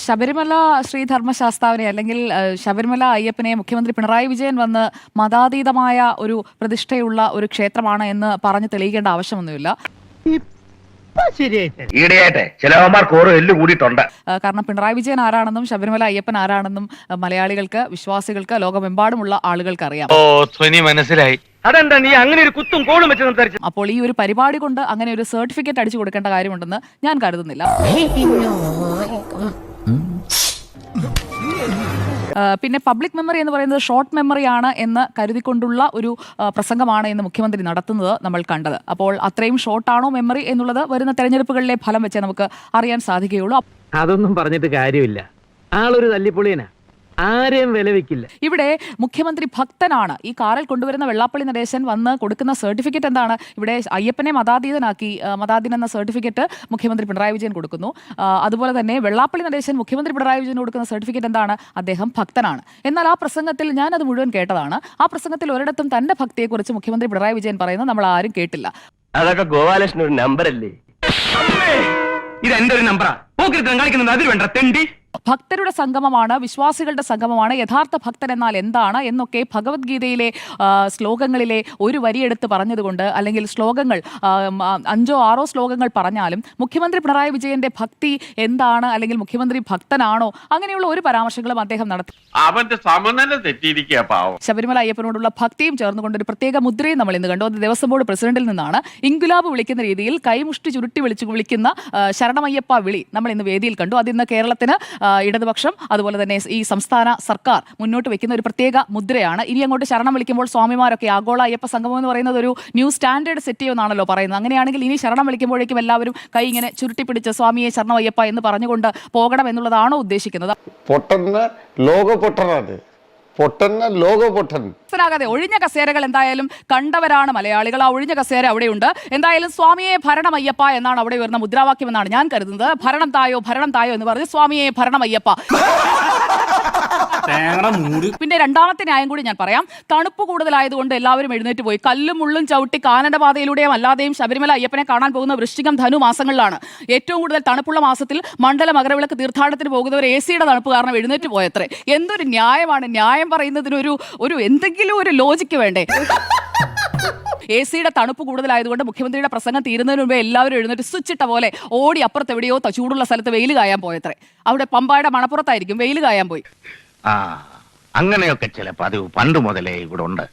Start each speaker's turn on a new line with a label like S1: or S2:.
S1: ശബരിമല ശ്രീധർമ്മശാസ്താവിനെ അല്ലെങ്കിൽ ശബരിമല അയ്യപ്പനെ മുഖ്യമന്ത്രി പിണറായി വിജയൻ വന്ന് മതാതീതമായ ഒരു പ്രതിഷ്ഠയുള്ള ഒരു ക്ഷേത്രമാണ് എന്ന് പറഞ്ഞു തെളിയിക്കേണ്ട ആവശ്യമൊന്നുമില്ല. കാരണം പിണറായി വിജയൻ ആരാണെന്നും ശബരിമല അയ്യപ്പൻ ആരാണെന്നും മലയാളികൾക്ക്, വിശ്വാസികൾക്ക്, ലോകമെമ്പാടുമുള്ള ആളുകൾക്ക് അറിയാം.
S2: മനസ്സിലായി. അതെന്താ നീ അങ്ങനെ ഒരു കുത്തും കോളും വെച്ച് സംസാരിച്ചു?
S1: അപ്പോൾ ഈ ഒരു പരിപാടി കൊണ്ട് അങ്ങനെ ഒരു സർട്ടിഫിക്കറ്റ് അടിച്ചു കൊടുക്കേണ്ട കാര്യമുണ്ടെന്ന് ഞാൻ കരുതുന്നില്ല. പിന്നെ പബ്ലിക് മെമ്മറി എന്ന് പറയുന്നത് ഷോർട്ട് മെമ്മറിയാണ് എന്ന് കരുതിക്കൊണ്ടുള്ള ഒരു പ്രസംഗമാണ് ഇന്ന് മുഖ്യമന്ത്രി നടത്തുന്നത് നമ്മൾ കണ്ടത്. അപ്പോൾ അത്രയും ഷോർട്ടാണോ മെമ്മറി എന്നുള്ളത് വരുന്ന തെരഞ്ഞെടുപ്പുകളിലെ ഫലം വെച്ചേ നമുക്ക് അറിയാൻ സാധിക്കുകയുള്ളൂ.
S2: അതൊന്നും പറഞ്ഞിട്ട് കാര്യമില്ല. ആളൊരു തല്ലിപ്പൊളിയനാ, ആരെയും വില വെക്കില്ല.
S1: ഇവിടെ മുഖ്യമന്ത്രി ഭക്തനാണ്. ഈ കാറിൽ കൊണ്ടുവരുന്ന വെള്ളാപ്പള്ളി നടേശൻ വന്ന് കൊടുക്കുന്ന സർട്ടിഫിക്കറ്റ് എന്താണ്? ഇവിടെ അയ്യപ്പനെ മതാതീതനാക്കി, മതാതീൻ എന്ന സർട്ടിഫിക്കറ്റ് മുഖ്യമന്ത്രി പിണറായി വിജയൻ കൊടുക്കുന്നു. അതുപോലെ തന്നെ വെള്ളാപ്പള്ളി നടേശൻ മുഖ്യമന്ത്രി പിണറായി വിജയൻ കൊടുക്കുന്ന സർട്ടിഫിക്കറ്റ് എന്താണ്? അദ്ദേഹം ഭക്തനാണ്. എന്നാൽ ആ പ്രസംഗത്തിൽ ഞാനത് മുഴുവൻ കേട്ടതാണ്. ആ പ്രസംഗത്തിൽ ഒരിടത്തും തന്റെ ഭക്തിയെക്കുറിച്ച് മുഖ്യമന്ത്രി പിണറായി വിജയൻ പറയുന്നത് നമ്മൾ ആരും കേട്ടില്ല.
S3: അതൊക്കെ ഗോപാലകൃഷ്ണൻ ഒരു നമ്പർ അല്ലേ?
S2: ഇത് എന്റെ ഒരു നമ്പറാ. കളിക്കുന്നത് അതിൽ വേണ്ട തെണ്ടി.
S1: ഭക്തരുടെ സംഗമമാണ്, വിശ്വാസികളുടെ സംഗമമാണ്. യഥാർത്ഥ ഭക്തൻ എന്നാൽ എന്താണ് എന്നൊക്കെ ഭഗവത്ഗീതയിലെ ശ്ലോകങ്ങളിലെ ഒരു വരിയെടുത്ത് പറഞ്ഞതുകൊണ്ട്, അല്ലെങ്കിൽ ശ്ലോകങ്ങൾ 5-6 ശ്ലോകങ്ങൾ പറഞ്ഞാലും മുഖ്യമന്ത്രി പിണറായി വിജയന്റെ ഭക്തി എന്താണ്, അല്ലെങ്കിൽ മുഖ്യമന്ത്രി ഭക്തനാണോ, അങ്ങനെയുള്ള ഒരു പരാമർശങ്ങളും അദ്ദേഹം നടത്തി.
S4: അവന്റെ സമനില തെറ്റിയിരിക്കുക പാവം.
S1: ശബരിമല അയ്യപ്പനോടുള്ള ഭക്തിയും ചേർന്നുകൊണ്ട് ഒരു പ്രത്യേക മുദ്രയും നമ്മൾ ഇന്ന് കണ്ടു. അത് ദേവസ്വം ബോർഡ് പ്രസിഡന്റിൽ നിന്നാണ്. ഇൻകുലാബ് വിളിക്കുന്ന രീതിയിൽ കൈമുഷ്ടി ചുരുട്ടി വിളിക്കുന്ന ശരണമയ്യപ്പ വിളി നമ്മൾ ഇന്ന് വേദിയിൽ കണ്ടു. അതിന്ന് കേരളത്തിന് ഇടതുപക്ഷം, അതുപോലെ തന്നെ ഈ സംസ്ഥാന സർക്കാർ മുന്നോട്ട് വെക്കുന്ന ഒരു പ്രത്യേക മുദ്രയാണ്. ഇനി അങ്ങോട്ട് ശരണം വിളിക്കുമ്പോൾ സ്വാമിമാരൊക്കെ ആഗോള അയ്യപ്പ സംഗമം എന്ന് പറയുന്നത് ഒരു ന്യൂ സ്റ്റാൻഡേർഡ് സെറ്റ് ചെയ്യുമെന്നാണല്ലോ പറയുന്നത്. അങ്ങനെയാണെങ്കിൽ ഇനി ശരണം വിളിക്കുമ്പോഴേക്കും എല്ലാവരും കൈ ഇങ്ങനെ ചുരുട്ടിപ്പിടിച്ച് സ്വാമിയെ ശരണമയ്യപ്പ എന്ന് പറഞ്ഞുകൊണ്ട് പോകണം എന്നുള്ളതാണോ ഉദ്ദേശിക്കുന്നത്? ഒഴിഞ്ഞ കസേരകൾ എന്തായാലും കണ്ടവരാണ് മലയാളികൾ. ആ ഒഴിഞ്ഞ കസേര അവിടെയുണ്ട്. എന്തായാലും സ്വാമിയെ ഭരണമയ്യപ്പ എന്നാണ് അവിടെ വരുന്ന മുദ്രാവാക്യം എന്നാണ് ഞാൻ കരുതുന്നത്. ഭരണം തായോ എന്ന് പറഞ്ഞ് സ്വാമിയെ ഭരണമയ്യപ്പ. പിന്നെ രണ്ടാമത്തെ ന്യായം കൂടി ഞാൻ പറയാം. തണുപ്പ് കൂടുതലായതുകൊണ്ട് എല്ലാവരും എഴുന്നേറ്റ് പോയി. കല്ലും മുള്ളും ചവിട്ടി കാനന പാതയിലൂടെയും അല്ലാതെയും ശബരിമല അയ്യപ്പനെ കാണാൻ പോകുന്ന വൃശ്ചികം, ധനു മാസങ്ങളിലാണ്. ഏറ്റവും കൂടുതൽ തണുപ്പുള്ള മാസത്തിൽ മണ്ഡല മകരവിളക്ക് തീർത്ഥാടനത്തിന് പോകുന്നവർ AC-യുടെ തണുപ്പ് കാരണം എഴുന്നേറ്റ് പോയത്രേ. എന്തൊരു ന്യായമാണ്! ന്യായം പറയുന്നതിന് എന്തെങ്കിലും ഒരു ലോജിക്ക് വേണ്ടേ? AC-യുടെ തണുപ്പ് കൂടുതലായതുകൊണ്ട് മുഖ്യമന്ത്രിയുടെ പ്രസംഗം തീരുന്നതിന് മുമ്പേ എല്ലാവരും എഴുന്നേറ്റ് സ്വിച്ചിട്ട പോലെ ഓടി അപ്പുറത്ത് എവിടെയോ ചൂടുള്ള സ്ഥലത്ത് വെയിൽ കായാൻ പോയത്രേ. അവിടെ പമ്പായുടെ മണപ്പുറത്തായിരിക്കും വെയിൽ കായാൻ പോയി.
S3: അങ്ങനെയൊക്കെ ചില പതിവ് പണ്ട് മുതലേ ഇവിടെ ഉണ്ട്.